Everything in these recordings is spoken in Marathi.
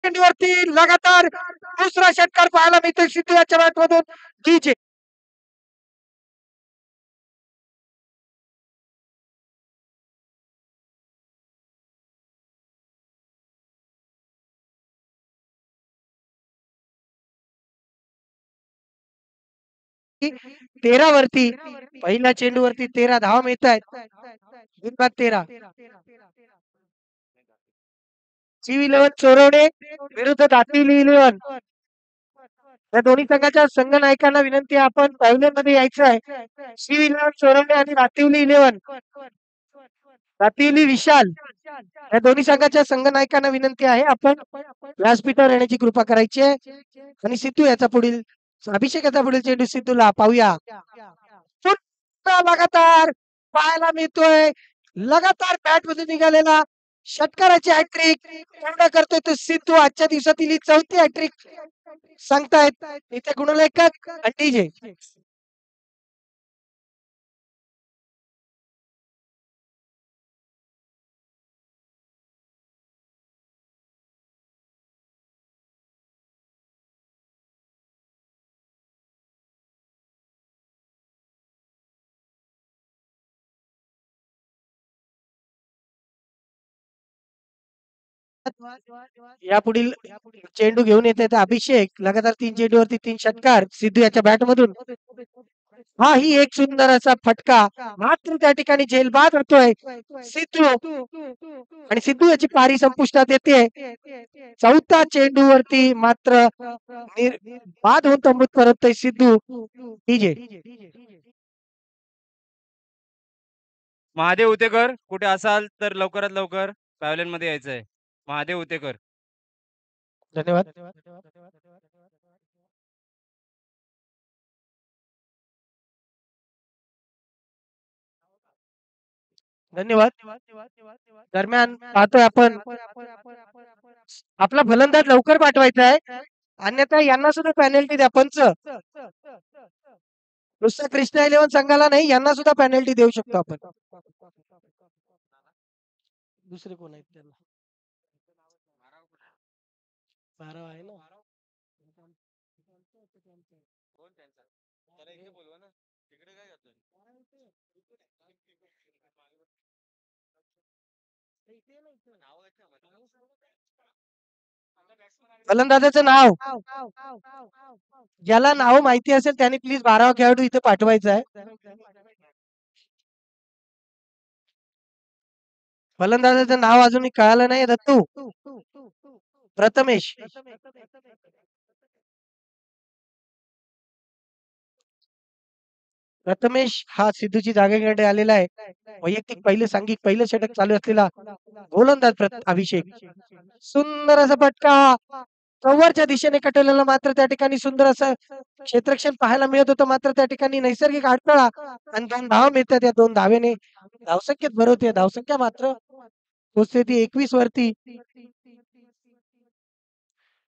चेंडूवरती लगातार दुसरा षटकार पाहायला मिळतोय सिद्धू याच्या बॅटमधून. डीजे तेरा वरती पहिल्या चेंडूवरती 13 धावा मिळत आहेत. बिनबाद 13. जीव 11 चोरवणे विरुद्ध दातिवली 11. या दोन्ही संघाच्या संघनायकांना विनंती आहे, आपण पॅव्हलियन मध्ये यायचं आहे. शिव 11 चोरवणे आणि दातिवली 11. दातिवली विशाल या दोन्ही संघाच्या संघनायकांना विनंती आहे, आपण व्यासपीठावर येण्याची कृपा करायची आहे. आणि सिद्धू याचा पुढील अभिषेक याचा पुढील चेंडू सिद्धूला पाहूया. पुन्हा लगातार पाहायला मिळतोय. लगातार बॅट मधून निघालेला षटकाराची हॅट्रिक पूर्ण करतोय तो सिद्धू. आजच्या दिवसातील ही चौथी हॅट्रिक सांगतायत इथे गुणलेखक आणि डीजे. यापुढील चेंडू घेऊन येते अभिषेक. लगातार 3 चेंडूवरती 3 षटकार सिद्धू याच्या बॅट मधून. हा ही एक सुंदर असा फटका मात्र त्या ठिकाणी झेलबाद होतोय सिद्धू. आणि सिद्धू याची पारी संपुष्टात येते. चौथा चेंडूवरती मात्र बाद होऊन तंबूत परततोय सिद्धू. डीजे महादेव उतेकर कुठे असाल तर लवकरात लवकर पॅव्हलियन मध्ये यायचंय. महादेव उतेकर. धन्यवाद. धन्यवाद. दरम्यान पाहतोय आपण आपला फलंदाज लवकर पाठवायचा आहे, अन्यथा यांना सुद्धा पेनल्टी द्या पंच. नुसतं कृष्णा 11 संघाला नाही, यांना सुद्धा पेनल्टी देऊ शकतो आपण. दुसरे कोण आहेत त्यांना? 12 आहे ना. फलंदाजाचं नाव ज्याला नाव माहिती असेल त्याने प्लीज 12वा खेळाडू इथे पाठवायचा आहे. फलंदाजाचं नाव अजूनही कळालं नाही. दत्तू प्रथमेश. प्रथमेश हा सिद्धूची जागेकडे आलेला आहे. वैयक्तिक पहिलं षटक चालू असलेला गोलंदाज अभिषेक. सुंदर असा फटका कव्हरच्या दिशेने कटवलेला, मात्र त्या ठिकाणी सुंदर असं क्षेत्रक्षण पाहायला मिळत होतं. मात्र त्या ठिकाणी नैसर्गिक अडथळा आणि 2 धावा मिळतात. या 2 धावेने धावसंख्येत भर होते. धावसंख्या मात्र पोहोचते ती 21 वरती.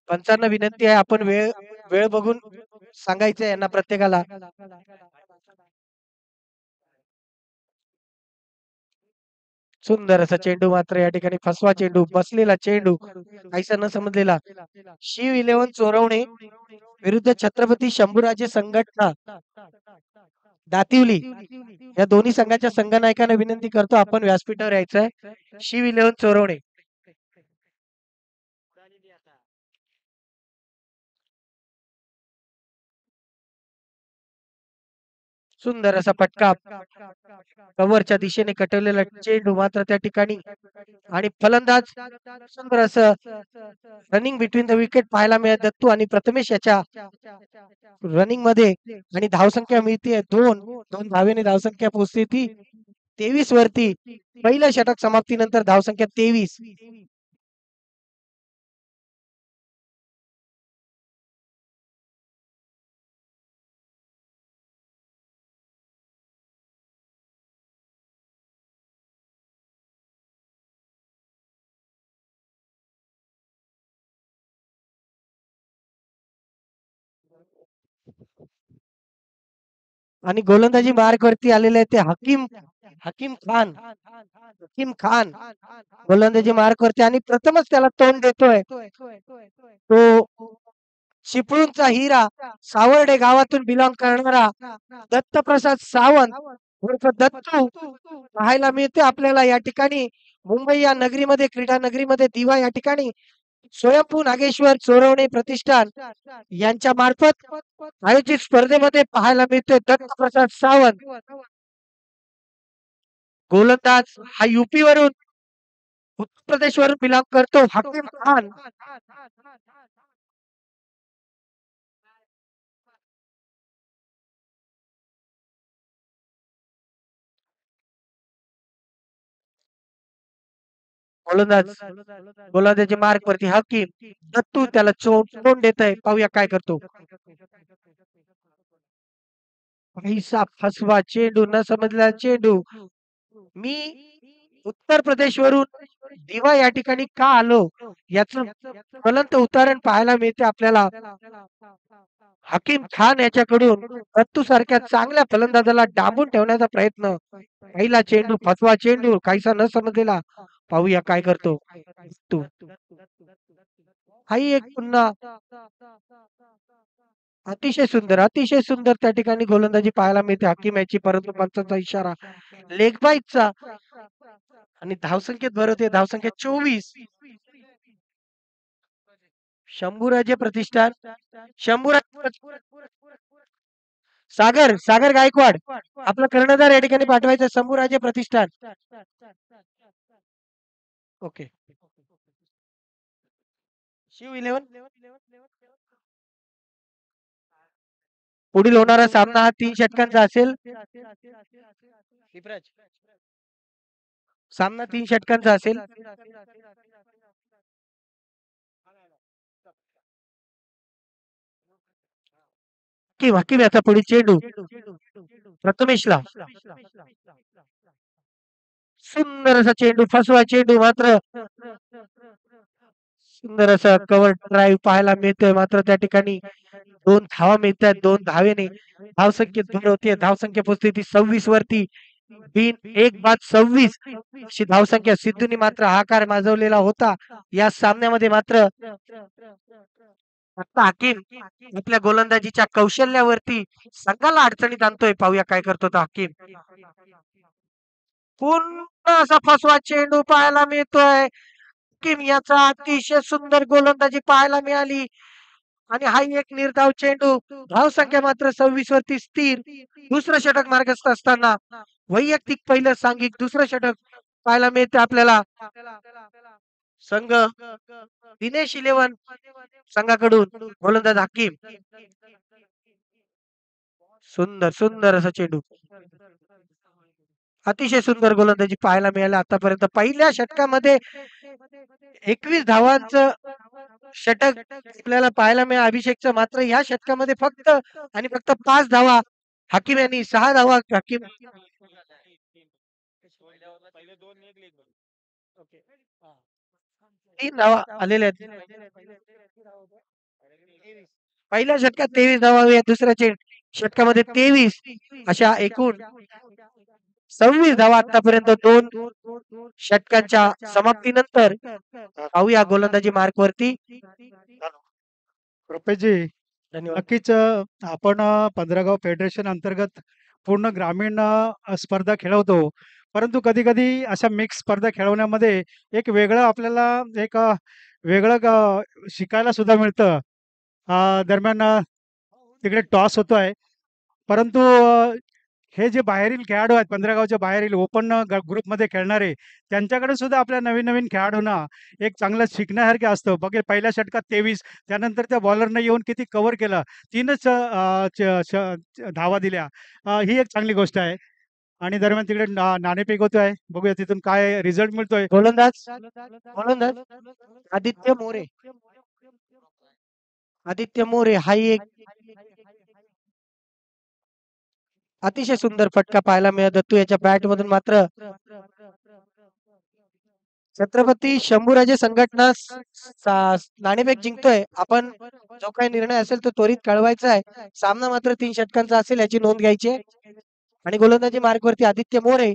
पंचांना विनंती आहे, आपण वेळ वेळ बघून सांगायचं यांना प्रत्येकाला. सुंदर असा चेंडू, मात्र या ठिकाणी फसवा चेंडू, बसलेला चेंडू, काहीसा न समजलेला. शिव 11 चोरवणे विरुद्ध छत्रपती शंभूराजे संघटना दातिवली या दोन्ही संघाच्या संघनायकांना विनंती करतो, आपण व्यासपीठावर यायचंय. शिव 11 चोरवणे. सुंदर असा फटका कव्हरच्या दिशेने कटवलेला चेंडू, मात्र त्या ठिकाणी आणि फलंदाज सुंदर असं रनिंग बिटवीन द विकेट पाहायला मिळत. दत्तू आणि प्रथमेश याच्या रनिंग मध्ये. आणि धावसंख्या मिळते 2 धावेने धावसंख्या पोहोचते ती 23 वरती. पहिल्या षटक समाप्तीनंतर धावसंख्या 23. आणि गोलंदाजी मार्कवरती आलेले आहे ते हकीम हकीम खान हकीम खान गोलंदाजी मार्कवरती आणि प्रथमच त्याला तोंड देतोय तो चिपळूणचा हिरा सावर्डे गावातून बिलॉंग करणारा दत्तप्रसाद सावंत उर्फ दत्तू पाहायला मिळते आपल्याला या ठिकाणी मुंबई या नगरीमध्ये क्रीडा नगरीमध्ये दिवा या ठिकाणी स्वयंभू नागेश्वर चोरवणे प्रतिष्ठान यांच्या मार्फत आयोजित स्पर्धेमध्ये पाहायला मिळतोय दत्तप्रसाद सावंत गोलंदाज हा युपी वरून उत्तर प्रदेश वरून बिलॉंग करतो हकीम खान गोलंदाज गोलंदाजी मार्क वरती हकीम दत्तू त्याला तोंड देत आहे पाहूया काय करतो पैसा फसवा चेंडू न समजला चेंडू मी उत्तर प्रदेश वरून दिवा या ठिकाणी का आलो याचं ज्वलंत उदाहरण पाहायला मिळते आपल्याला हकीम खान याच्याकडून दत्तू सारख्या चांगल्या फलंदाजाला डांबून ठेवण्याचा प्रयत्न पहिला चेंडू फसवा चेंडू काहीसा न समजलेला पाहूया काय करतो दत्तू हाही एक पुन्हा अतिशय सुंदर त्या ठिकाणी गोलंदाजी पाहायला मिळते हकीम याची परंतु पंचांचा इशारा लेग बाईकचा आणि धावसंख्येत भर होते धावसंख्या 24 शंभूराजे प्रतिष्ठान शंभूराज सागर सागर गायकवाड आपला कर्णधार या ठिकाणी पाठवायचं शंभूराजे प्रतिष्ठान ओके शिव 11 पुढील होणारा सामना हा 3 षटकांचा असेल सामना 3 षटकांचा असेल हकीम हकीम याचा पुढील चेंडू प्रथमेशला सुंदर असा चेंडू फसवा चेंडू मात्र सुंदर असा कव्हर ड्राईव्ह पाहायला मिळतोय मात्र त्या ठिकाणी 2 धावा मिळतात 2 धावेने धावसंख्येत भर होते धावसंख्या पोहोचली ती 26 वरती बिन एक बाद 26 अशी धावसंख्या सिद्धूनी मात्र हाकार माजवलेला होता या सामन्यामध्ये मात्र आता हकीम आपल्या गोलंदाजीच्या कौशल्यावरती संघाला अडचणीत आणतोय पाहूया काय करतो तो हकीम पुन्हा असा फसवा चेंडू पाहायला मिळतोय हकीम याचा अतिशय सुंदर गोलंदाजी पाहायला मिळाली आणि हा एक निर्धाव चेंडू धावसंख्या मात्र 26 वरती स्थिर दुसरं षटक मार्गस्थ असताना वैयक्तिक पहिलं सांघिक दुसरं षटक पाहायला मिळते आपल्याला संघ दिनेश 11 संघाकडून गोलंदाज हकीम सुंदर सुंदर असा चेंडू अतिशय सुंदर गोलंदाजी पाहायला मिळाला आतापर्यंत पहिल्या षटकामध्ये 21 धावांचं षटक आपल्याला पाहायला मिळालं अभिषेकचं मात्र या षटकामध्ये फक्त आणि फक्त 5 धावा हकीम यांनी 6 धावा हकीम 3 धावा आलेल्या आहेत पहिल्या षटकात 23 धावा या दुसऱ्या षटकामध्ये 23 अशा एकूण 26 धावा आतापर्यंत 2 षटकांच्या समाप्तीनंतर पाहूया गोलंदाजी मार्क वरती रुपेशजी धन्यवाद नक्कीच आपण 15 फेडरेशन अंतर्गत पूर्ण ग्रामीण स्पर्धा खेळवतो. परंतु कधी-कधी अशा मिक्स स्पर्धा खेळवण्यामध्ये एक वेगळं आपल्याला एक वेगळं शिकायला सुद्धा मिळतं. दरम्यान तिकडे टॉस होतोय. परंतु हे जे बाहेरील खेळाडू आहेत 15 गावच्या बाहेरील ओपन ग्रुपमध्ये खेळणारे त्यांच्याकडे सुद्धा आपल्या नवीन-नवीन खेळाडूंना एक चांगलं शिकण्यासारखं असतं. बघा पहिल्या षटकात 23 त्यानंतर त्या बॉलरनं येऊन किती कव्हर केलं. 3च धावा दिल्या. ही एक चांगली गोष्ट आहे. आणि दरम्यान तिकडे नाणेफेक होतोय. बघूया तिथून काय रिझल्ट मिळतोय. गोलंदाज गोलंदाज आदित्य मोरे आदित्य मोरे हा एक अतिशय सुंदर फटका पाहायला मिळत दत्तू याच्या बॅट मधून मात्र छत्रपती शंभूराजे संघटना नाणेफेक जिंकतोय. आपण जो काही निर्णय असेल तो त्वरित कळवायचा आहे. सामना मात्र 3 षटकांचा असेल याची नोंद घ्यायची आहे. आणि गोलंदाजी मार्कवरती आदित्य मोरे.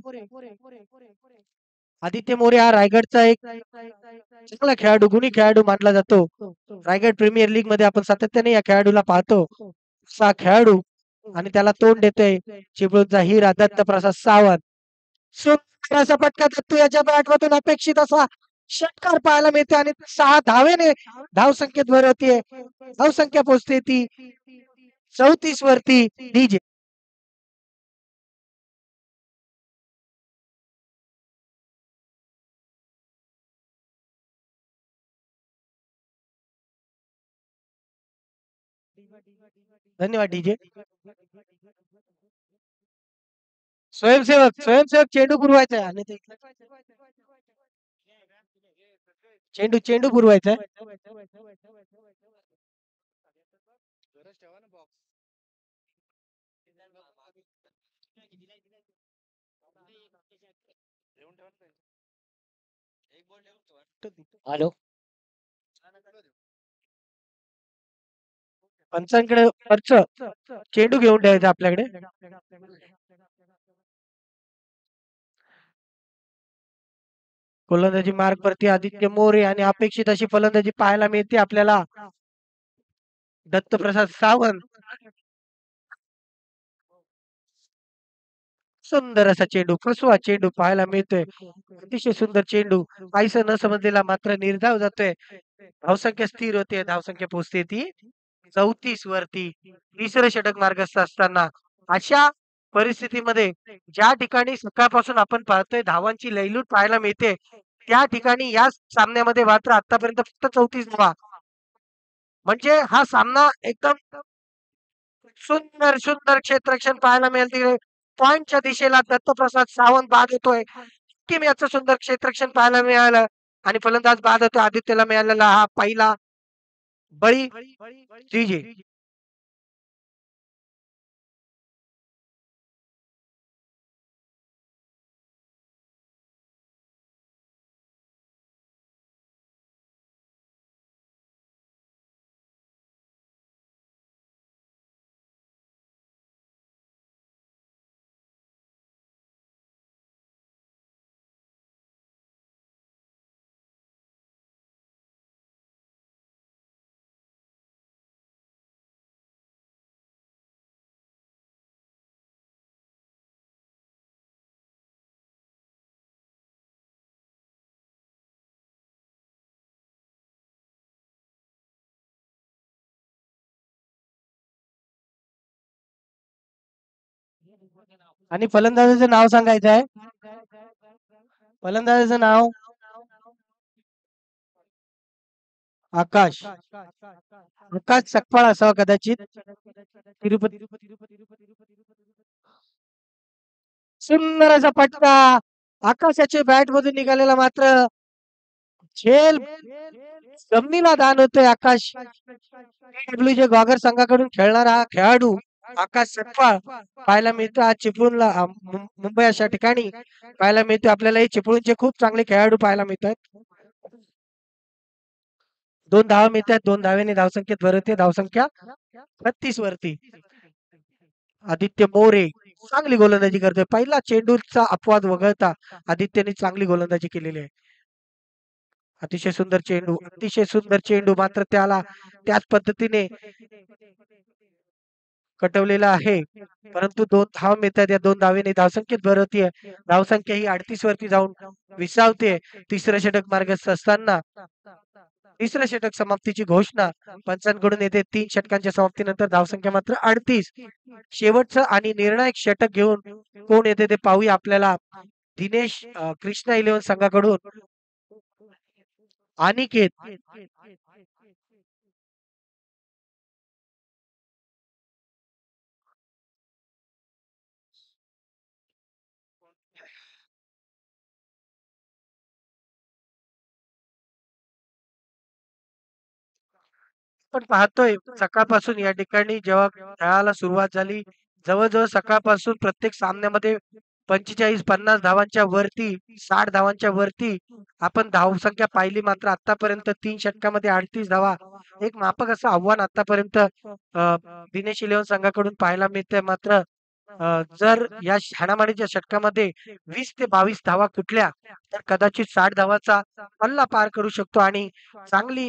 आदित्य मोरे हा रायगडचा एक चांगला खेळाडू, गुणी खेळाडू मानला जातो. रायगड प्रीमियर लीग मध्ये आपण सातत्याने या खेळाडूला पाहतो. असा खेळाडू आणि त्याला तोंड देतोय चिपळूणचा हिरा दत्तप्रसाद सावंत. सुंदर असा फटका दत्तू याच्या बॅटमधून अपेक्षित असा षटकार पाहायला मिळते आणि 6 धावेने धावसंख्येत भर होतीये. धावसंख्या पोहोचते ती 34 वरती. डीजे धन्यवाद डीजे. स्वयंसेवक चेंडू पुरवायचा आहे आणि चेंडू पुरवायचा आहे. हॅलो, पंचांकडे खर्च चेंडू घेऊन ठेवायचा आपल्याकडे. गोलंदाजी मार्ग वरती आदित्य मोरे आणि अपेक्षित अशी फलंदाजी पाहायला मिळते आपल्याला दत्तप्रसाद सावंत. सुंदर असा चेंडू, फसवा चेंडू पाहायला मिळतोय. अतिशय सुंदर चेंडू. काहीसं न समजलेला मात्र निर्धाव जातोय. धावसंख्या स्थिर होते. धावसंख्या पोहोचते ती 34 वरती. तिसरं षटक मार्गस्थ असताना अशा परिस्थितीमध्ये ज्या ठिकाणी सकाळपासून आपण पाहतोय धावांची लयलूट पाहायला मिळते, त्या ठिकाणी या सामन्यामध्ये मात्र आतापर्यंत फक्त 34 धावा. म्हणजे हा सामना एकदम सुंदर क्षेत्ररक्षण पाहायला मिळेल तिकडे. पॉइंटच्या दिशेला दत्तप्रसाद सावंत बाद होतोय. किम याचं सुंदर क्षेत्ररक्षण पाहायला मिळालं आणि फलंदाज बाद होतो. आदित्यला मिळालेला हा पहिला बळी. डीजे आणि फलंदाजाचं नाव सांगायचं आहे. फलंदाजाचं नाव आकाश. आकाश सकपाळ असावा कदाचित. तिरुपती. सुंदर असा फटका आकाशाच्या बॅट मधून निघालेला मात्र झेल जमिनीला दान होतोय. आकाश जे गॉगर संघाकडून खेळणारा हा खेळाडू आकाश सकपाळ पाहायला मिळतो आज चिपळूणला मुंबई अशा ठिकाणी पाहायला मिळतो आपल्याला. हे चिपळूणचे खूप चांगले खेळाडू पाहायला मिळतात. 2 धावा मिळतात. 2 धावेने धावसंख्येत भर होते. धावसंख्या 36 वरती. आदित्य मोरे चांगली गोलंदाजी करतोय. पहिला चेंडूचा अपवाद वगळता आदित्यने चांगली गोलंदाजी केलेली आहे. अतिशय सुंदर चेंडू, अतिशय सुंदर चेंडू मात्र त्याला त्याच पद्धतीने कटवलेला आहे. परंतु 2 धावा मिळतात. या 2 धावेने धावसंख्येत भर होतीये. धावसंख्या ही 38 वरती जाऊन विसावते. तिसरं षटक मार्गस्थ असताना तिसरं षटक समाप्तीची घोषणा पंचांकडून येते. 3 षटकांच्या समाप्तीनंतर धावसंख्या मात्र 38. शेवटचं आणि निर्णायक षटक घेऊन कोण येते ते पाहूया. आपल्याला दिनेश कृष्णा 11 संघाकडून अनिकेत पण पाहतोय सकाळपासून या ठिकाणी जेव्हा खेळाला सुरुवात झाली, जवळजवळ सकाळपासून प्रत्येक सामन्यामध्ये 45-50 धावांच्या वरती, 60 धावांच्या वरती आपण धावसंख्या पाहिली. मात्र आतापर्यंत 3 षटकामध्ये 38 धावा, एक माफक असं आव्हान आतापर्यंत दिनेश इलेव्हन संघाकडून पाहायला मिळतंय. मात्र जर या हाणामारीच्या षटकामध्ये 20 ते 22 धावा कुठल्या तर कदाचित 60 धावाचा पल्ला पार करू शकतो आणि चांगली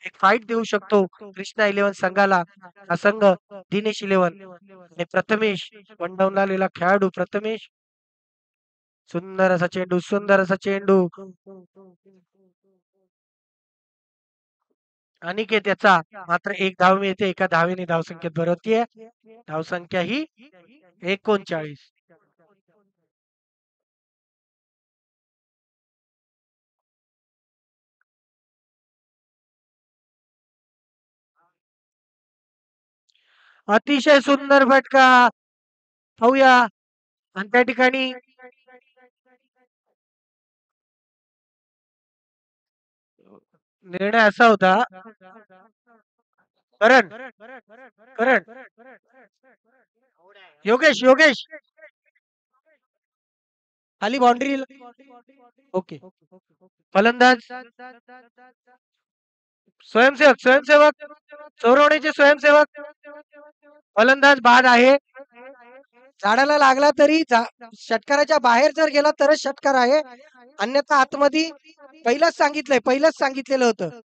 एक फाईट देऊ शकतो कृष्णा इलेव्हन संघाला. हा संघ दिनेश इलेव्हन आणि प्रथमेश वनडाऊनला आलेला खेळाडू प्रथमेश. सुंदर असा चेंडू, सुंदर असा चेंडू. अनिकेत याचा मात्र एक धाव मिळते. एका धावेने धावसंख्येत भर होतीये. धावसंख्या ही 39. अतिशय सुंदर फटका पाहूया. आणि त्या ठिकाणी निर्णय असा होता. करण करण योगेश योगेश खाली बाउंड्री. ओके. फलंदाज स्वयंसेवक स्वयंसेवक चौरवण्याचे स्वयंसेवक. फलंदाज बाद आहे. झाडाला लागला तरी षटकाराच्या बाहेर जर गेला तरच षटकार आहे. अन्यथा आतमध्ये पहिलंच सांगितलंय, पहिलंच सांगितलेलं होतं.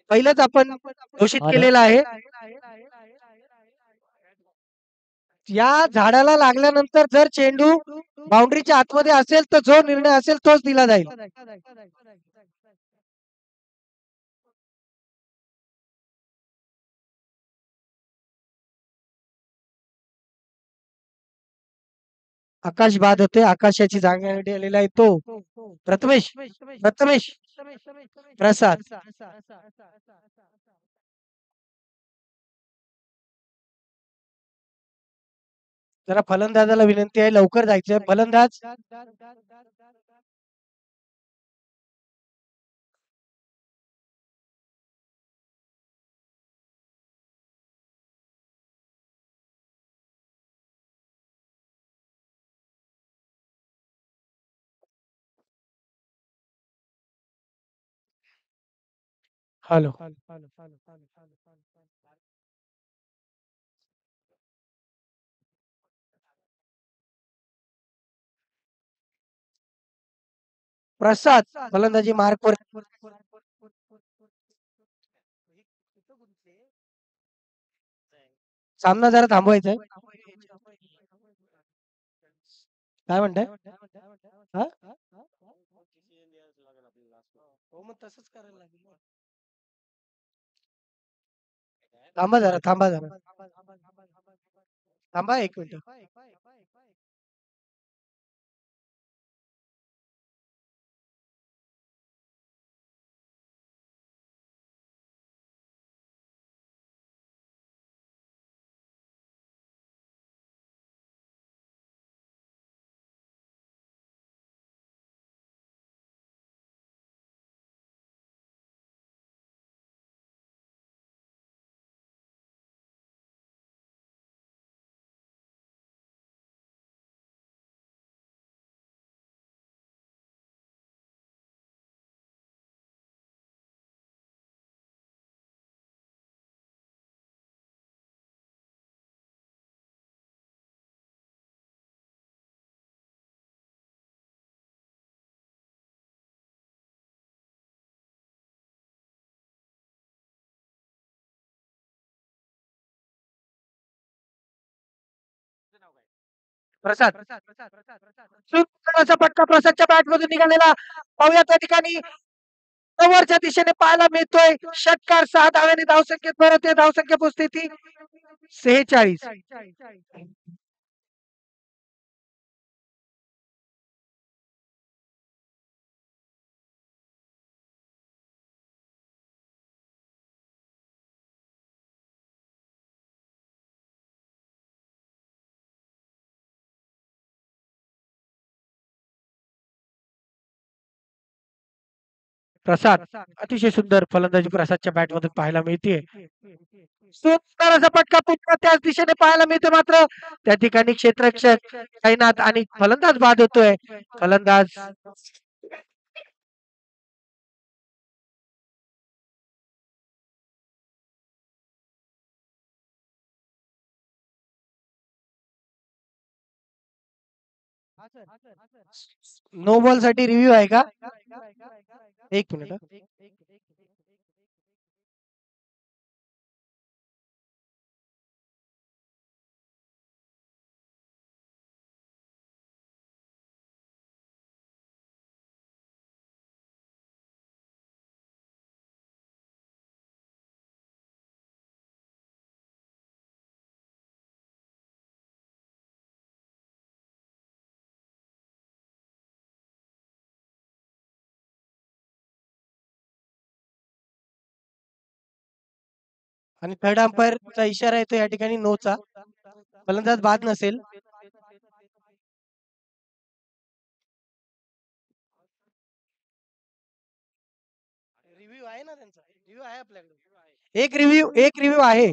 पहिलंच आपण घोषित केलेलं आहे. या झाडाला लागल्यानंतर जर चेंडू बाउंड्रीच्या आतमध्ये असेल तर जो निर्णय असेल तोच दिला जाईल. आकाश बाद होते. आकाशाची जागेसाठी आलेला आहे तो प्रथमेश. प्रथमेश प्रसाद. जरा फलंदाजाला विनंती आहे, लवकर जायचंय. फलंदाज हॅलो. प्रसाद फलंदाजी मार्कवर. सामना जरा थांबवायचा आहे. काय म्हणताय? हा? हो मग तसंच करायला लागेल. थांबा जरा, थांबा जरा. थांबा 1 मिनिट. प्रसाद. सुंदर असा फटका प्रसादच्या बॅट मधून निघालेला. पाहूया त्या ठिकाणी ओव्हरच्या दिशेने पाहायला मिळतोय. षटकार 6 धाव्याने धावसंख्येत भर होते. धावसंख्या पोहोचते ती 46. प्रसाद अतिशय सुंदर फलंदाजी प्रसादच्या बॅटमधून पाहायला मिळते. सुंदर असा फटका पुन्हा त्याच दिशेने पाहायला मिळतो, मात्र त्या ठिकाणी क्षेत्ररक्षक साईनाथ आणि फलंदाज बाद होतोय. फलंदाज नो बॉल साठी रिव्ह्यू आहे का? एक मिनिट हं. आणि थर्ड अंपायरचा इशारा येतो या ठिकाणी नोचा. फलंदाज बाद नसेल. रिव्ह्यू आहे ना त्यांचा? रिव्ह्यू आहे आपल्याकडे. एक रिव्ह्यू आहे.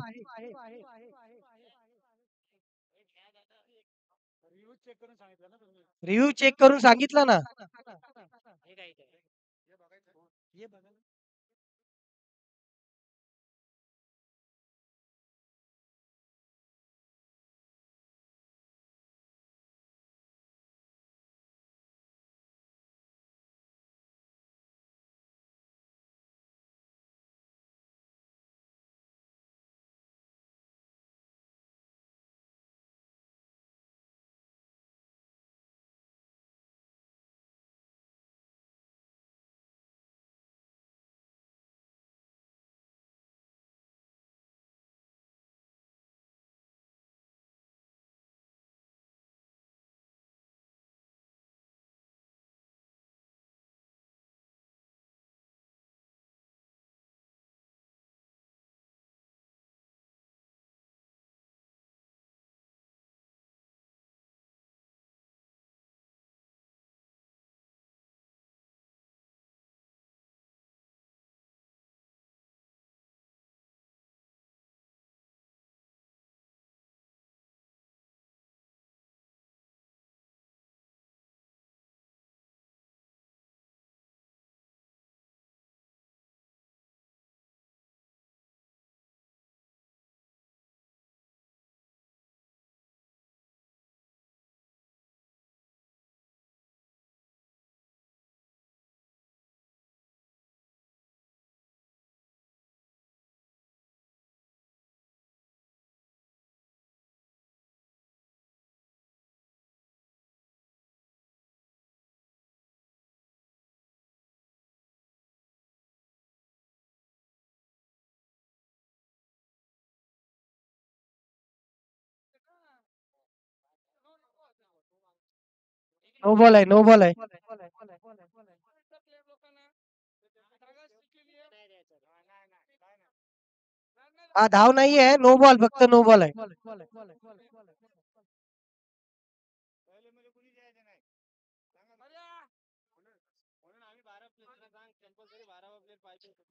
रिव्ह्यू चेक करून सांगितलं ना. नो बॉल आहे. नो बॉल आहे. हा धाव नाहीये. नो बॉल, फक्त नो बॉल आहे.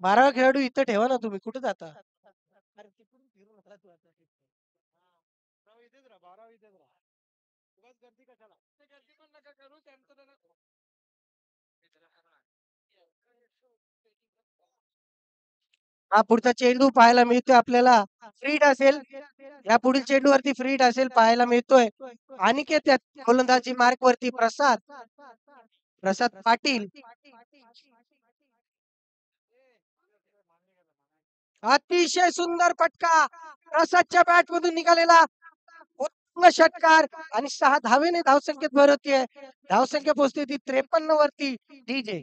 बारावा खेळाडू इथं ठेवा ना तुम्ही. कुठे जाता? अरे तिकडून फिरून आला तू आता. इथेच राहा. 12 इथेच राहा. उगाच गर्दी कशाला? ते गर्दी पण नका करू. त्यांचं त्यांना हा पुढचा चेंडू पाहायला मिळतोय आपल्याला. फ्रीड असेल. या पुढील चेंडूवरती फ्रीड असेल पाहायला मिळतोय. अनिकेत त्या गोलंदाजी मार्क वरती प्रसाद. प्रसाद पाटील. अतिशय सुंदर फटका. प्रसादच्या बॅट मधून निघालेला उत्तम षटकार आणि 6 धावेने धावसंख्येत भर होतीये. धावसंख्या पोहोचते होती 53 वरती. डीजे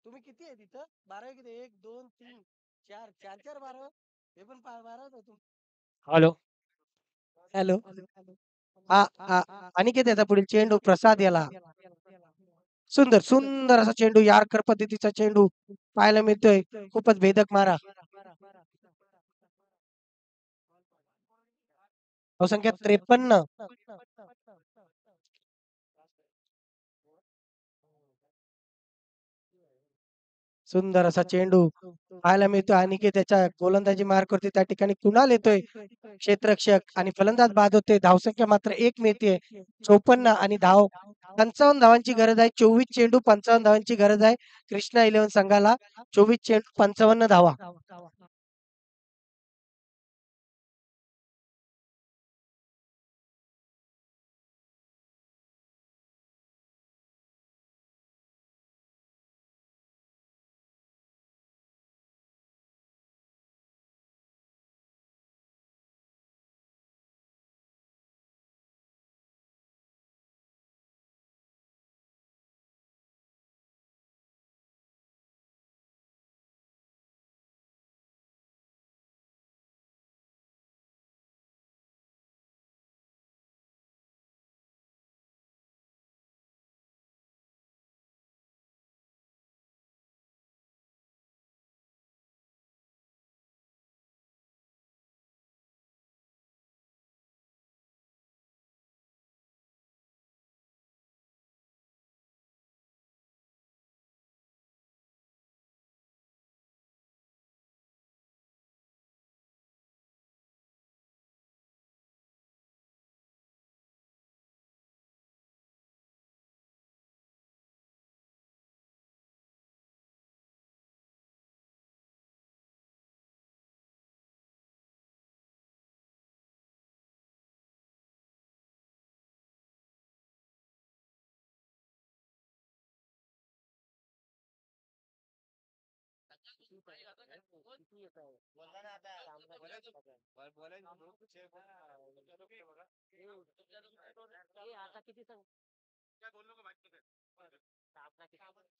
तुम्ही किती आहे तिथं? 12 किती? 1, 2, 3, 4, 4 12. हे पण 12 होतो. हॅलो. हॅलो. हा हा अनिकेत याचा पुढील चेंडू प्रसाद याला. सुंदर सुंदर असा चेंडू यार्कर पद्धतीचा चेंडू पाहायला मिळतोय. खूपच भेदक मारा. संख्या 53. सुंदर असा चेंडू पाहायला मिळतोय आणि की त्याच्या गोलंदाजी मार्क करते त्या ठिकाणी कुणाल येतोय क्षेत्ररक्षक आणि फलंदाज बाद होते. धावसंख्या मात्र 1 मिळते. 54 आणि धाव 55 धावांची गरज आहे. 24 चेंडू 55 धावांची गरज आहे. कृष्णा 11 संघाला 24 चेंडू 55 धावा.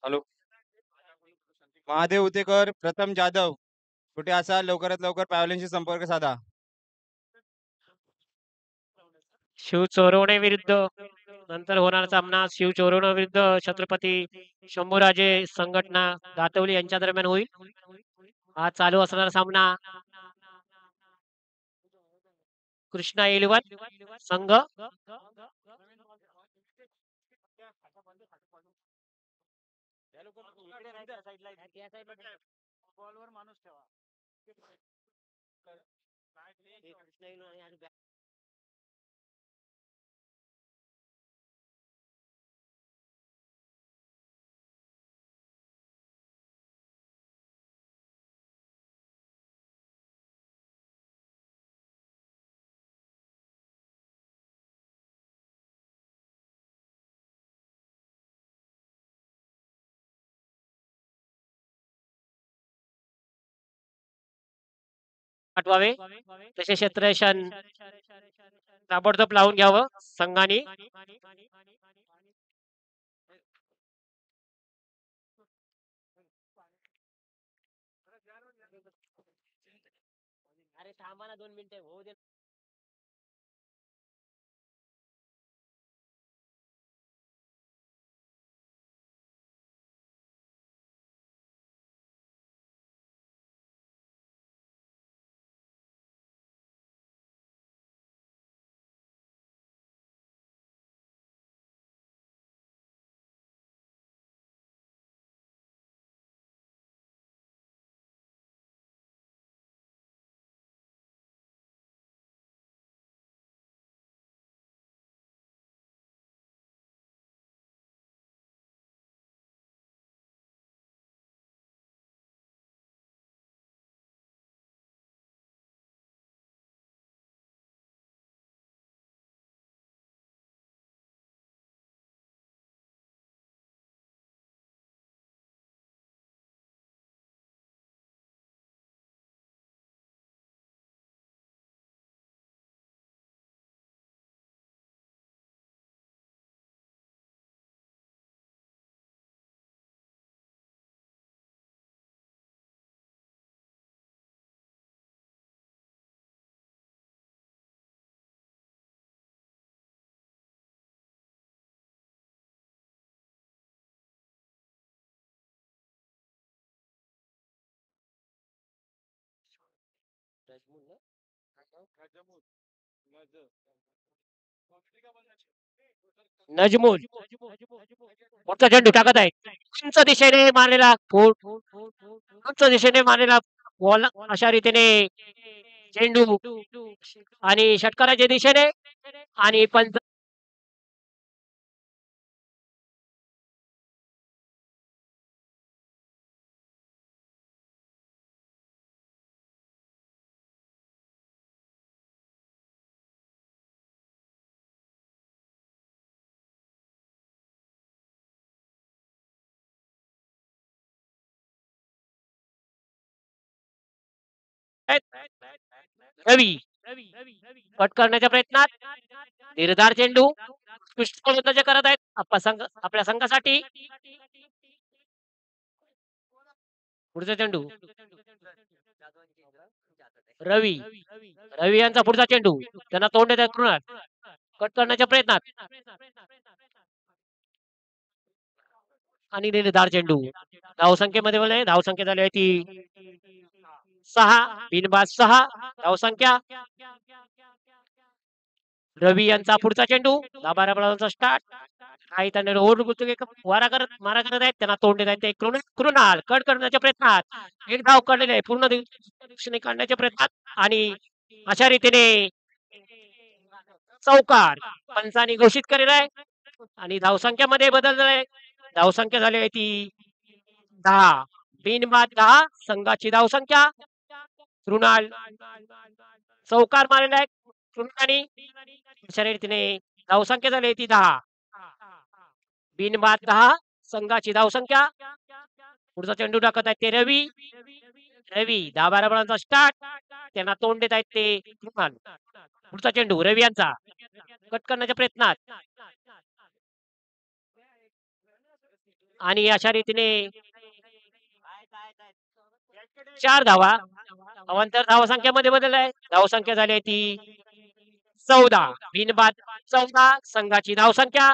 हॅलो. महादेव उतेकर, प्रथम जाधव कुठे असाल लवकरात लवकर पॅव्हलिनशी संपर्क साधा. शिव चोरवणे विरुद्ध नंतर होणार सामना शिव चोरवणे विरुद्ध छत्रपती शंभूराजे संघटना दातवली यांच्या दरम्यान होईल. हा चालू असणारा सामना कृष्णा 11 संघ पाठवावे. तसे क्षेत्ररक्षण ताबडतोब लावून घ्यावं संघाने. अरे थांबा ना 2 मिनिटं होऊ दे. नजमुल पुढचा चेंडू टाकत आहे उंच दिशेने मारलेला उंच दिशेने मारलेला बॉल अशा रीतीने चेंडू आणि षटकाराच्या दिशेने आणि पंच रवी कट करण्याच्या प्रयत्नात निर्धार चेंडू उत्कृष्ट गोलंदाजी करत आहेत आपल्या संघासाठी पुढचा चेंडू रवी रवी यांचा पुढचा चेंडू त्यांना तोंड देत कृणाल कट करण्याच्या प्रयत्नात आणि निर्धार चेंडू धावसंख्येमध्ये बोलले धावसंख्या झाली आहे ती 6 बिनबाद 6 धावसंख्या रवी यांचा पुढचा चेंडू 10-12 स्टार्ट काही त्यांनी वारा करत मारा करत आहेत त्यांना तोंड देत आहेत ते कृणाल कट करण्याच्या प्रयत्नात एक धाव काढलेले आहे पूर्ण दिशेने काढण्याच्या प्रयत्नात आणि अशा रीतीने चौकार पंचांनी घोषित केलेला आहे आणि धावसंख्यामध्ये बदल झालाय धावसंख्या झाली आहे ती 10 बिनबाद 10 संघाची धावसंख्या कृणाल चौकार मारलेला आहे कृणाने अशा रीतीने धावसंख्या झाली आहे ती 10 बिनबाद 10 संघाची धावसंख्या पुढचा चेंडू टाकत आहेत ते रवी 10-12 स्टार्ट त्यांना तोंड देत आहेत ते कृणाल पुढचा चेंडू रवी यांचा कट करण्याच्या प्रयत्नात आणि अशा रीतीने 4 धावा अवांतर धावसंख्येमध्ये बदल आहे धावसंख्या झाली आहे ती 14 बिनबाद 14 संघाची धावसंख्या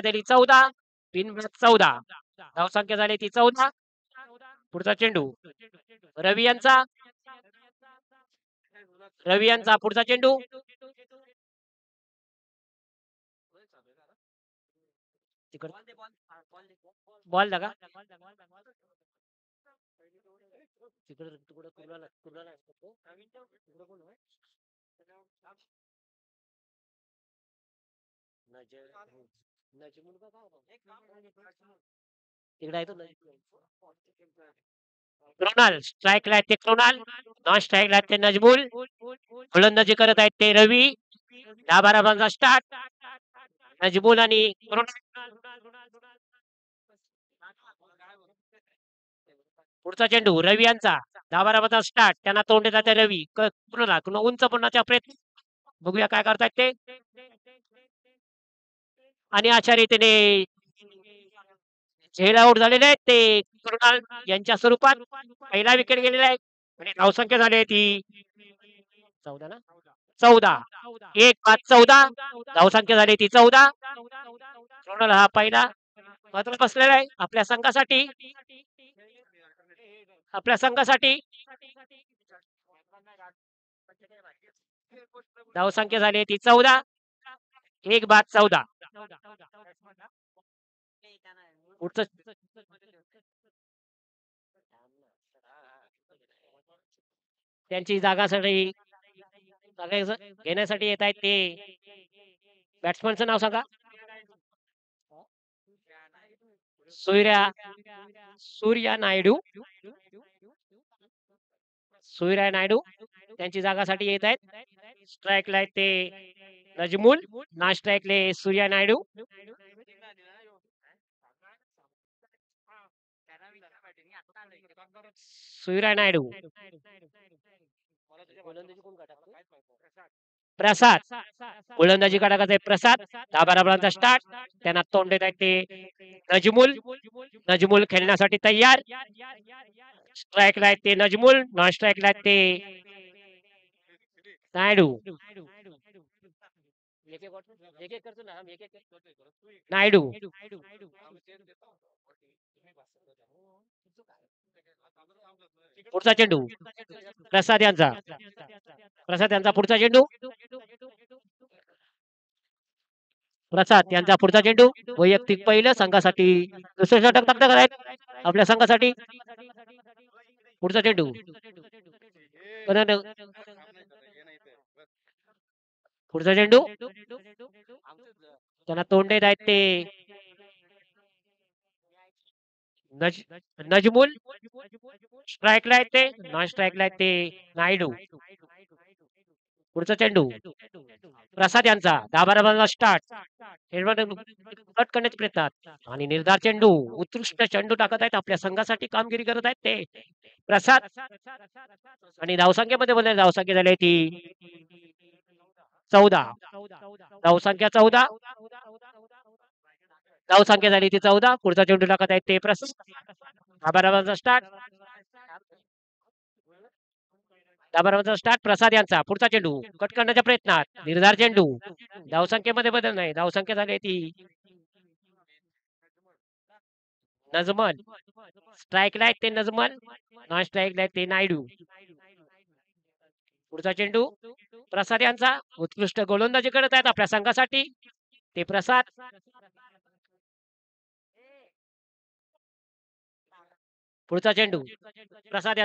झाली 14 बिनबाद 14 धावसंख्या झाली ती 14 पुढचा चेंडू रवी यांचा पुढचा चेंडू बॉल लगा कृणाल स्ट्राईकला ते कृणाल नॉन स्ट्राईकला ते नजमुल गोलंदाजी करत आहेत ते रवी 10-12 स्टार्ट नजमुल आणि पुढचा चेंडू रवी यांचा 10-12 स्टार्ट त्यांना तोंड देतात ते रवी कृणाल उंच पडण्याचा प्रयत्न बघूया काय करतायत ते आणि अशा रीतीने झेल आउट झालेले आहेत ते कृणाल यांच्या स्वरूपात पहिला विकेट गेलेला आहे आणि धावसंख्या झाली आहे ती 14 ना 14 1-14 धावसंख्या झाली ती 14 कृणाल हा पहिला मात्र बसलेला आहे आपल्या संघासाठी धावसंख्या झाली ती 14 1-14 त्यांची जागा घेण्यासाठी येत आहेत ते बॅट्समनचं नाव सांगा सूर्या नायडू त्यांची जागासाठी येत आहेत स्ट्राईकला आहेत ते नजमुल नॉन स्ट्राईकले सूर्या नायडू प्रसाद गोलंदाजी कडकाचे प्रसाद 10-12 स्टार्ट त्यांना तोंड देत आहेत ते नजमुल खेळण्यासाठी तयार स्ट्राईकला आहेत ते नजमुल नॉन स्ट्राईकला आहेत ते नायडू नायडू पुढचा चेंडू प्रसाद यांचा पुढचा चेंडू प्रसाद यांचा पुढचा चेंडू वैयक्तिक पहिलं संघासाठी दुसरे षटक तक्ता आहेत आपल्या संघासाठी पुढचा चेंडू पुढचा चेंडू त्यांना तोंड देत आहेत ते नजमुल स्ट्राईकला आहेत ते नॉन स्ट्राईकला आहेत ते नायडू पुढचा चेंडू प्रसाद यांचा 10-12 स्टार्ट कट करण्याच्या प्रयत्नात आणि निर्धार चेंडू उत्कृष्ट चेंडू टाकत आहेत आपल्या संघासाठी कामगिरी करत आहेत ते प्रसाद आणि धावसंख्येमध्ये बोलले धावसंख्या झाली ती 14 धावसंख्या 14 धावसंख्या झाली ती 14 पुढचा चेंडू टाकत आहेत ते प्रसाद 10-12 स्टार्ट 10-12 स्टार्ट प्रसाद यांचा पुढचा चेंडू कट करण्याच्या प्रयत्नात निर्धार चेंडू धावसंख्येमध्ये बदल नाही धावसंख्या झाली ती नजमल स्ट्राईकला आहेत ते नजमल नॉन स्ट्राईकला आहेत ते नायडू पुढचा चेंडू प्रसाद यांचा उत्कृष्ट गोलंदाजी करत आहेत आपल्या संघासाठी ते प्रसाद पुढचा चेंडू प्रसाद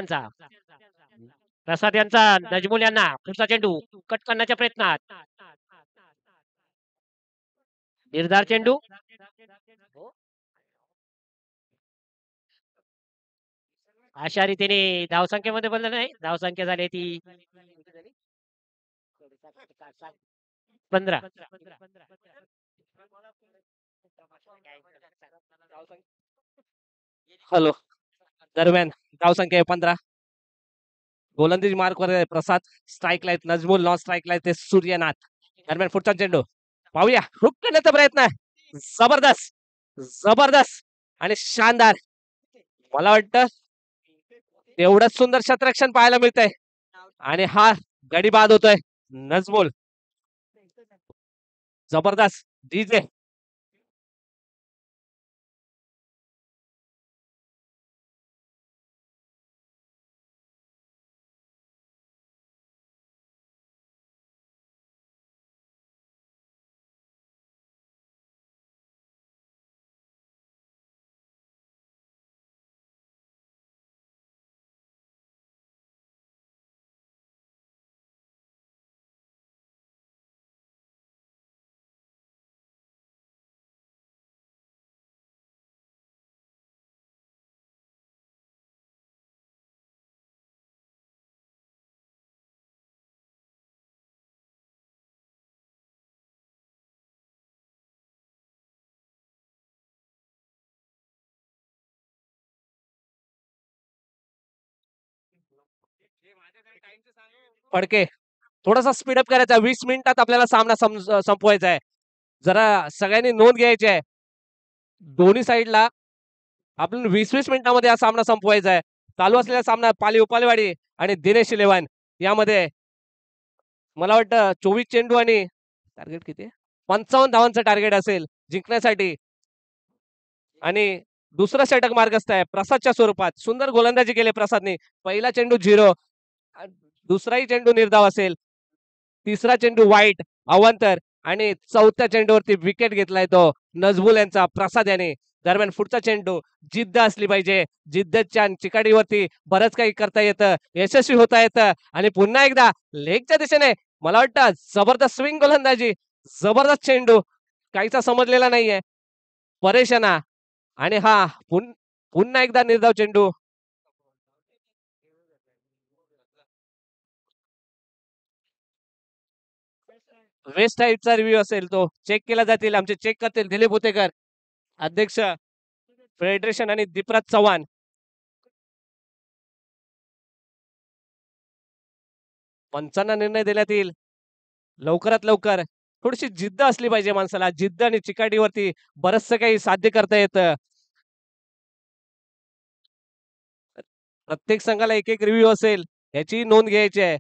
यांचा नजमुल यांना पुढचा चेंडू कट करण्याच्या प्रयत्नात निर्धार चेंडू अशा रीतीने धावसंख्येमध्ये बदल नाही धावसंख्या झाली ती 15 हॅलो दरम्यान धावसंख्या आहे 15 गोलंदाजी मार्कवर आहे प्रसाद स्ट्राईकला आहेत नजमुल नॉन स्ट्राईकला आहेत ते सूर्यनाथ दरम्यान पुढचा चेंडू पाहूया हुक करण्याचा प्रयत्न जबरदस्त आणि शानदार मला वाटतं एवढंच सुंदर क्षेत्ररक्षण पाहायला मिळतंय आणि हा गडी बाद होतोय नजमुल जबरदस्त डीजे फडके थोडासा स्पीडअप करायचा 20 मिनिटात आपल्याला सामना संपवायचा आहे जरा सगळ्यांनी नोंद घ्यायची आहे दोन्ही साईडला आपण 20-20 मिनिटांमध्ये हा सामना संपवायचा आहे चालू असलेला सामना पाली उपालेवाडी आणि दिनेश इलेव्हन यामध्ये मला वाटतं 24 चेंडू आणि टार्गेट किती 55 धावांचं टार्गेट असेल जिंकण्यासाठी आणि दुसरा षटक मार्गस्थ आहे प्रसादच्या स्वरूपात सुंदर गोलंदाजी केली प्रसादने पहिला चेंडू 0 दुसराही चेंडू निर्धाव असेल तिसरा चेंडू वाईट अवांतर आणि चौथ्या चेंडूवरती विकेट घेतलाय तो नजमुल यांचा प्रसाद याने दरम्यान पुढचा चेंडू जिद्द असली पाहिजे जिद्दच्या चिकाटीवरती बरंच काही करता येतं यशस्वी होता येतं आणि पुन्हा एकदा लेगच्या दिशेने मला वाटतं जबरदस्त स्विंग गोलंदाजी जबरदस्त चेंडू काहीचा समजलेला नाहीये परेशाना आणि हा पुन्हा एकदा निर्धाव चेंडू वेस्ट साईडचा रिव्ह्यू असेल तो चेक केला जातील आमचे चेक करतील दिलीप उतेकर अध्यक्ष फेडरेशन आणि दीपराज चव्हाण पंचांना निर्णय देण्यात येईल लवकरात लवकर थोडीशी जिद्द असली पाहिजे माणसाला जिद्द आणि चिकाटीवरती बरचसं काही साध्य करता येतं प्रत्येक संघाला एक एक रिव्ह्यू असेल याची नोंद घ्यायची आहे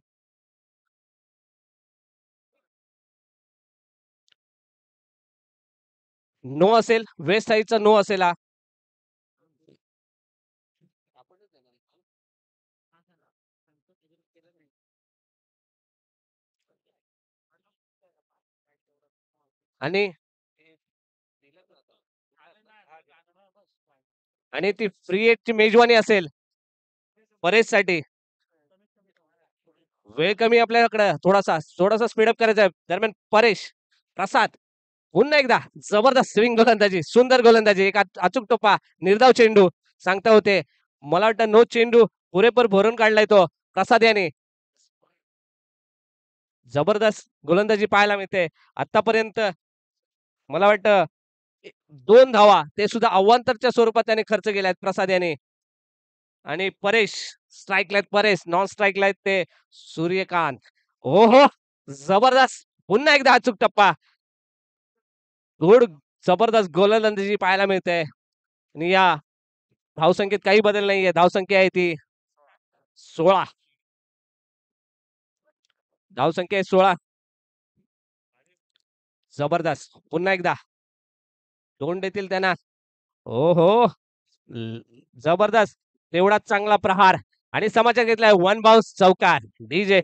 नो असेल, वेस्ट साईडचा नो असेल हा. आणि आणि ती फ्री ची मेजवानी असेल परेश साठी. वेळ कमी आपल्याकडे, थोडासा थोडासा स्पीडअप करायचा आहे. दरम्यान परेश प्रसाद पुन्हा एकदा जबरदस्त स्विंग गोलंदाजी, सुंदर गोलंदाजी, एक अचूक टोपा, निर्धाव चेंडू सांगता होते. मला वाटतं नो चेंडू पुरेपूर भरून काढलाय तो प्रसाद याने. जबरदस्त गोलंदाजी पाहायला मिळते आतापर्यंत. मला वाटतं 2 धावा ते सुद्धा अवांतरच्या स्वरूपात त्याने खर्च केल्यात प्रसाद याने. आणि परेश स्ट्राईकला आहेत, परेश नॉन स्ट्राईकला आहेत ते सूर्यकांत. हो हो, जबरदस्त पुन्हा एकदा अचूक टप्पा. गुड, जबरदस्त गोलंदाजी पाहायला मिळते. आणि या धावसंख्येत काही बदल नाहीये. धावसंख्या आहे ती 16. धावसंख्या आहे 16. जबरदस्त पुन्हा एकदा दोन देतील त्यांना. हो हो, जबरदस्त तेवढाच चांगला प्रहार. आणि समाचार घेतलाय 1 बाउन्स चौकार. डीजे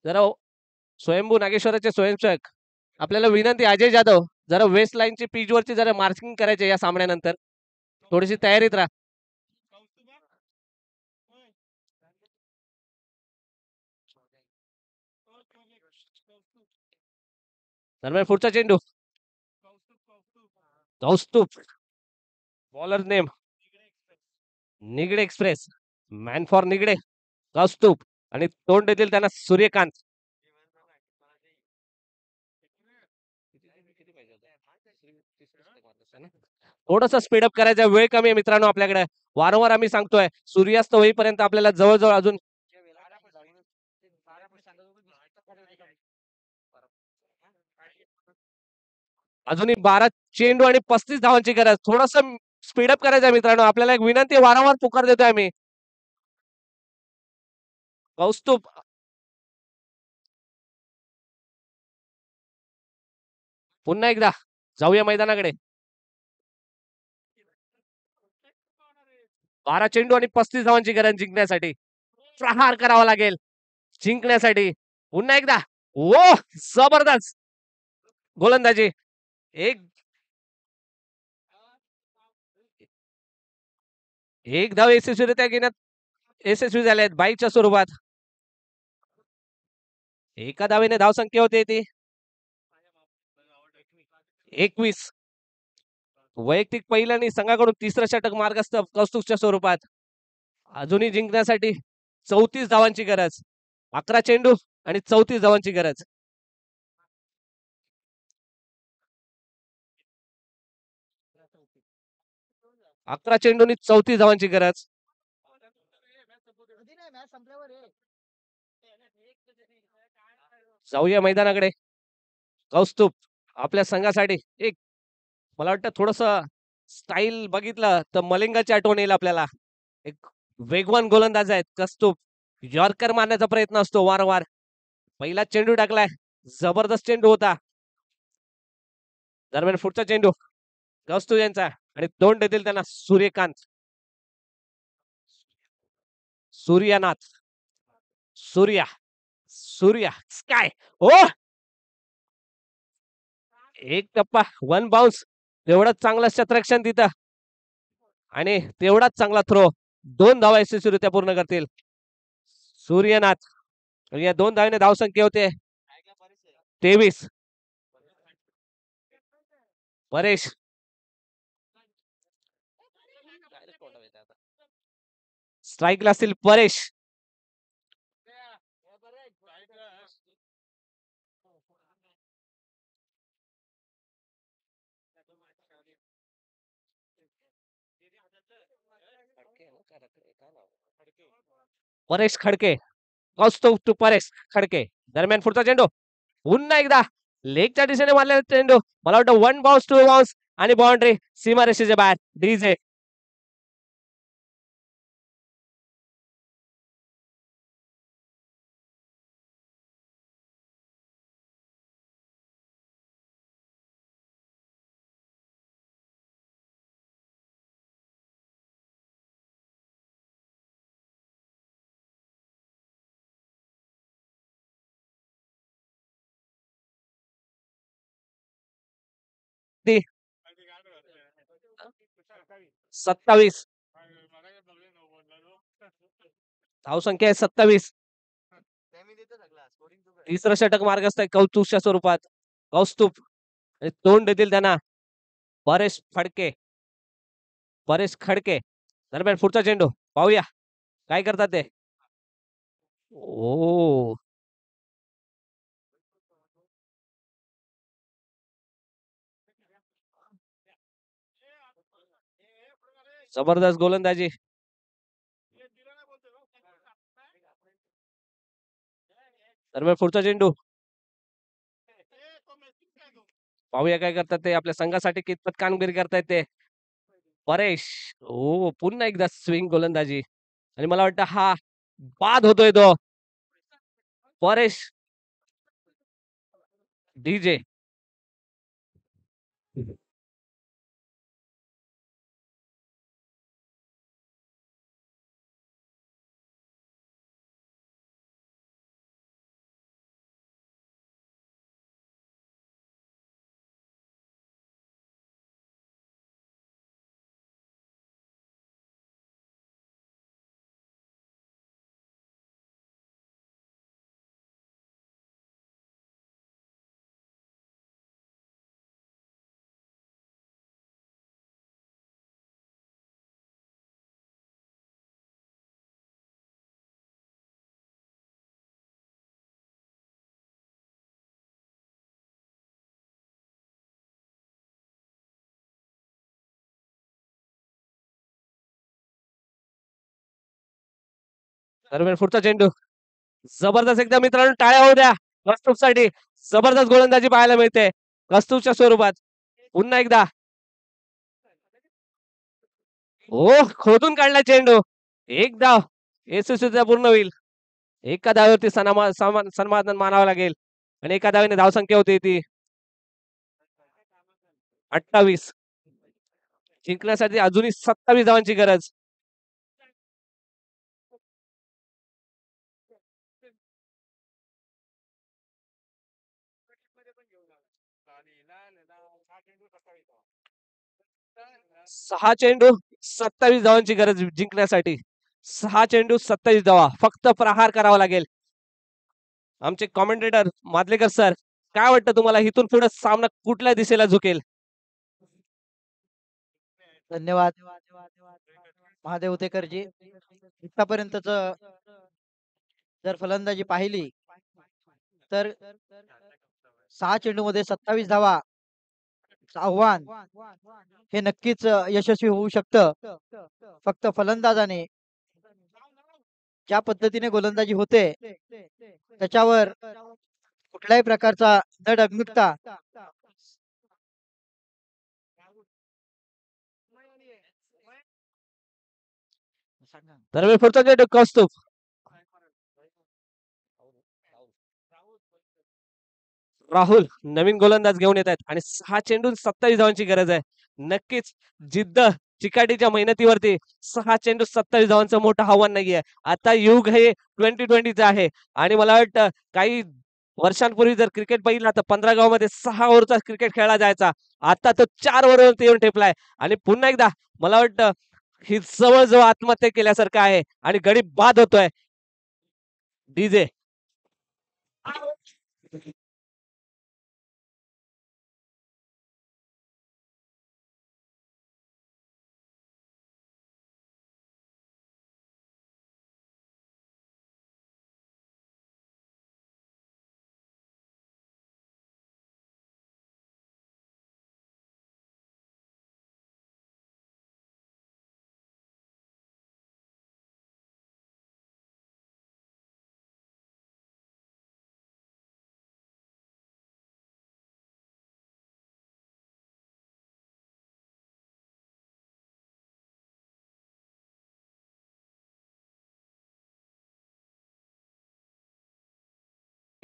जरा स्वयंभू नागेश्वराचे स्वयंसेवक आपल्याला विनंती, अजय जाधव जरा वेस्ट लाईनची पिच वरची जरा मार्किंग करायचे या सामन्यानंतर. थोडीशी तयारीत राहा. दरम्यान पुढचा चेंडू Kaustubh, bowler name Nigade express, man for Nigade Kaustubh. आणि तोंड देतील त्यांना सूर्यकांत. थोडस स्पीडअप करायचा, वेळ कमी आहे मित्रांनो आपल्याकडे. वारंवार आम्ही सांगतोय सूर्यास्त होईपर्यंत आपल्याला जवळजवळ अजून अजूनही 12 चेंडू आणि 35 धावांची गरज. थोडस स्पीडअप करायचं मित्रांनो आपल्याला. एक विनंती वारंवार पुकार देतोय आम्ही. कौस्तुभ पुन्हा एकदा जाऊया मैदानाकडे. 12 चेंडू आणि 35 धावांची गरज जिंकण्यासाठी. प्रहार करावा लागेल जिंकण्यासाठी. पुन्हा एकदा ओ, जबरदस्त गोलंदाजी. एक एक धाव यशस्वीरित्या घेण्यात यशस्वी झाले आहेत बाईकच्या स्वरूपात. एका धावेने धावसंख्या होते ती 21. वैयक्तिक पहिल्याने संघाकडून तिसरं षटक मार्गस्थ कौस्तुभच्या स्वरूपात. अजूनही जिंकण्यासाठी 34 धावांची गरज. 11 चेंडू आणि 34 धावांची गरज. अकरा चेंडूंनी 34 धावांची गरज. जाऊया मैदानाकडे. कौस्तुभ आपल्या संघासाठी एक, मला वाटतं थोडस स्टाईल बघितलं तर मलिंगाची आठवण येईल आपल्याला. एक वेगवान गोलंदाज आहेत कौस्तुभ. यॉर्कर मारण्याचा प्रयत्न असतो वारंवार. पहिला चेंडू टाकलाय, जबरदस्त चेंडू होता. दरम्यान पुढचा चेंडू कौस्तुभ यांचा. आणि तोंड देतील त्यांना सूर्यकांत, सूर्यनाथ, सूर्या, सूर्या स्काय. ओ, एक टप्पा 1 बाउन्स. तेवढंच चांगलं शतरक्षण तिथं आणि तेवढाच चांगला थ्रो. 2 धावा यशस्वीरित्या पूर्ण करतील सूर्यनाथ. या 2 धावेने धावसंख्या होते 23. परेश स्ट्राईकला असतील परेश. परेश खडके. कौस्तुभ टू परेश खडके. दरम्यान पुढचा चेंडू पुन्हा एकदा लेगच्या दिशेने मारलेला चेंडू. मला वाटतं 1 बाउन्स 2 बाउन्स आणि बाउंड्री सीमारेषेच्या बाहेर. डीजे ती 27. धावसंख्या आहे 27. तिसरं षटक मार्गस्थ आहे कौतुकच्या स्वरूपात. कौस्तुभ आणि तोंड देतील त्यांना परेश फडके. परेश खडके. दरम्यान पुढचा चेंडू पाहूया काय करतात ते. ओ जबरदस्त गोलंदाजी. दरम्यान पुढचा चेंडू पाहूया काय करतात ते. आपल्या संघासाठी कितपत कामगिरी करतायत ते. परेश. ओ पुन्हा एकदा स्विंग गोलंदाजी आणि मला वाटतं हा बाद होतोय तो. परेश. डीजे दरम्यान पुढचा चेंडू जबरदस्त एकदा मित्रांनो टाळ्या होऊ द्या कस्तुभ साठी. जबरदस्त गोलंदाजी पाहायला मिळते कस्तुभच्या स्वरूपात. पुन्हा एकदा ओ खोदून काढला चेंडू. एक धाव यशस्वीरित्या पूर्ण होईल. एका धावेवरती सन्मान मानावा लागेल आणि एका धावेने धावसंख्या होती ती 28. जिंकण्यासाठी अजूनही 27 धावांची गरज. सहा चेंडू 27 धावांची गरज जिंकण्यासाठी. 6 चेंडू 27 धावा. फक्त प्रहार करावा लागेल. आमचे कॉमेंटेटर मादलेकर सर काय वाटतं तुम्हाला इथून पुढे सामना कुठल्या दिशेला झुकेल. धन्यवाद महादेव उतेकरजी. आतापर्यंतच जर फलंदाजी पाहिली तर 6 चेंडूमध्ये 27 धावा आव्हान हे नक्कीच यशस्वी होऊ शकतं. फक्त फलंदाजाने ज्या पद्धतीने गोलंदाजी होते त्याच्यावर कुठल्याही प्रकारचा न डगमगता दरम्यान पुढचा चेंडू कौस्तुभ. राहुल नवीन गोलंदाज घेऊन येत आहेत आणि 6 चेंडू 27 धावांची गरज आहे. नक्कीच जिद्द चिकाटीच्या मेहनतीवरती 6 चेंडू 27 धावांचं मोठं आव्हान नाहीये. आता युग हे 2020चं आहे आणि मला वाटतं काही वर्षांपूर्वी जर क्रिकेट बघितला तर 15 गावामध्ये 6 ओव्हरचा क्रिकेट खेळला जायचा. आता तो 4 ओव्हरवरती येऊन ठेपलाय आणि पुन्हा एकदा मला वाटतं ही जवळजवळ आत्महत्या केल्यासारखं आहे आणि गडी बाद होतोय. डीजे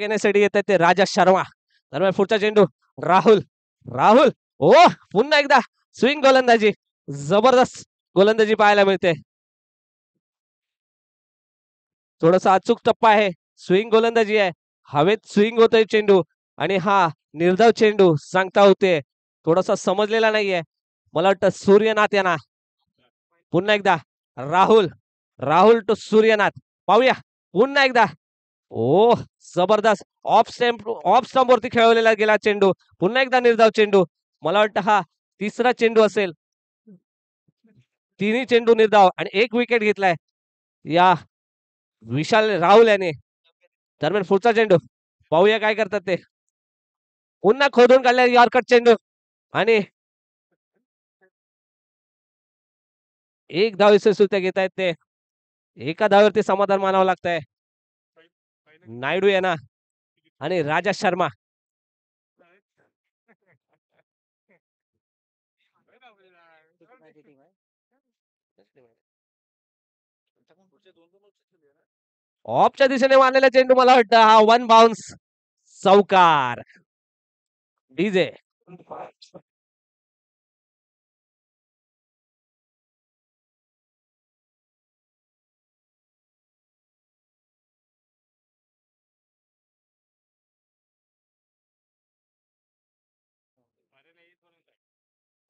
येण्यासाठी येत आहेत ते राजा शर्मा. दरम्यान पुढचा चेंडू राहुल. राहुल ओ पुन्हा एकदा स्विंग गोलंदाजी, जबरदस्त गोलंदाजी पाहायला मिळते. थोडासा अचूक टप्पा आहे, स्विंग गोलंदाजी आहे, हवेत स्विंग होतोय चेंडू आणि हा निर्धाव चेंडू सांगता होते थोडासा समजलेला नाहीये. मला वाटतं सूर्यनाथ यांना पुन्हा एकदा राहुल. राहुल टू सूर्यनाथ. पाहूया पुन्हा एकदा. ओ जबरदस्त ऑफ स्टंप वरती खेळवलेला गेला चेंडू. पुन्हा एकदा निर्धाव चेंडू. मला वाटतं हा तिसरा चेंडू असेल. तिन्ही चेंडू निर्धाव आणि एक विकेट घेतलाय या विशाल राहुल याने. दरम्यान पुढचा चेंडू पाहूया काय करतात ते. पुन्हा खोदून काढल्या यॉर्कर चेंडू आणि एक धाव सुद्धा घेत आहेत ते. एका धावेवरती समाधान मानावं लागतंय नायडू यांना आणि राजा शर्मा. ऑफच्या दिशेने मारलेला चेंडू. मला वाटतं हा वन बाउन्स चौकार. डीजे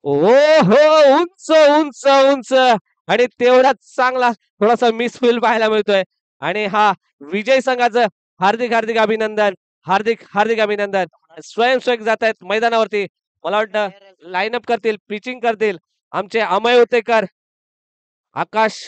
ओ हो उंच उंच उंच आणि तेवढाच चांगला थोडासा मिसफील पाहायला मिळतोय आणि हा विजय संघाचं हार्दिक हार्दिक अभिनंदन. हार्दिक हार्दिक अभिनंदन. स्वयंसेवक जात आहेत मैदानावरती. मला वाटतं लाईनअप करतील, पिचिंग करतील आमचे अमय उतेकर, आकाश